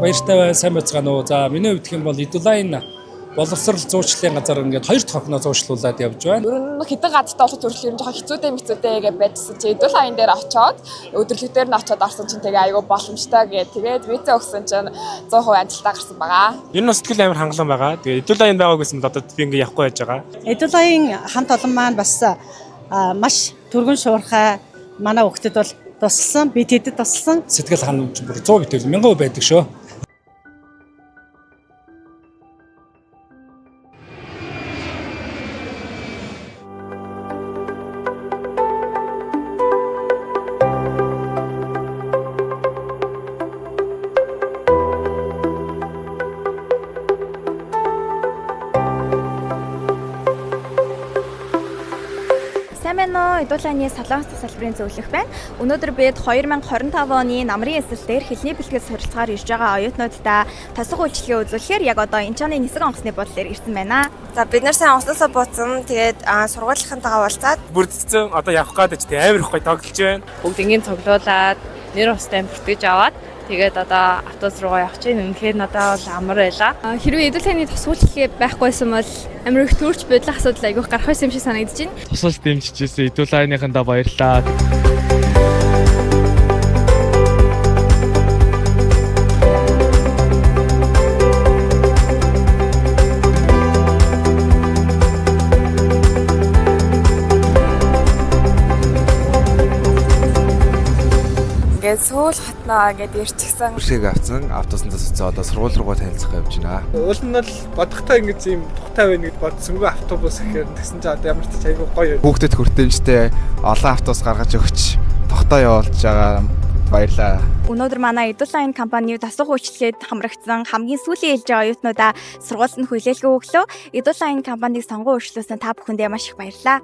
Баяртай бай, сайн байцгаана уу. За миний хувьд гэх юм бол Идулайн боловсрал зуучлалын газар ингээд 2 дахь хоног зуучлуулад явж байна. Ер нь хэдэн гадтай болох төрөл ер нь жоохон хэцүүтэй гэж байдсан чи Идулайн дээр очоод өдөрлөгдөр нь очоод орсон чинь тэгээ айгүй боломжтой гэж тэгээд виза өгсөн чинь 100% амжилттай гарсан байгаа. Ер нь сэтгэл амар хангалуун байгаа. Тэгээ Идулайн байгааг гэсэн одоо би ингээд явахгүй байж байгаа. Идулайн хамт олон маань бас маш түргэн шуурхай манай хүүхдэд бол тусалсан, би тэдэд тусалсан. Сэтгэл ханамж бүр 100 битэл 1000% байдаг шүү. Сайн Идулайны Солонгос салбарын зөвлөх байна. Өнөөдөр бид 2025 оны намрын эсэлтээр хэлний бэлтгэл суралцахаар ирж байгаа оюутнуудаа тосгох үйлчлэгээ үзүүлэхээр яг одоо энэ чаны нисэг онгоцны бодлоор ирсэн байна. За бид нар сайн онгоцносоо бууцсан. Тэгээд сургуулийнхантайгаа уулзаад Бүрдсэн одоо явах гээд ч тийм амар их гоё тоглож байна. Бүгднийг цуглуулад нэр устай бүртгэж аваад тэгээд одоо автобус руугаа явах чинь үнэхээр надад бол амар байлаа. Хэрвээ Идулайны тосгуулчлалгээ байхгүйсэн бол амар их төрч бодлох асуудал айгүйх гарах байсан юм шиг санагдаж байна. Тусалж дэмжижсэн Идулайныхандаа баярлалаа. Сүүл хатнаа гэдээ ирчихсэн. Үрсийг авсан. Автобусандаас одоо сургууль руугаа танилцах явж байна. Уул нь бол бодохтой ингэж юм тухтай байна гэж бодсонгүй автобус гэхээр тэгсэн чинь одоо ямар ч айгүй гоё. Хүүхдэд хүртээмжтэй олон автобус гаргаж өгч тогтоо явуулж байгаа баярлаа. Өнөөдөр манай Идулайн компани тосгох үйлчлэгээд хамрагдсан хамгийн сүүлийн ээлж байгаа оюутнуудаа сургуульд нь хүлээлгээ өглөө. Идулайн компаниг сонгон өөрчлөөсөн та бүхэндээ маш их баярлалаа.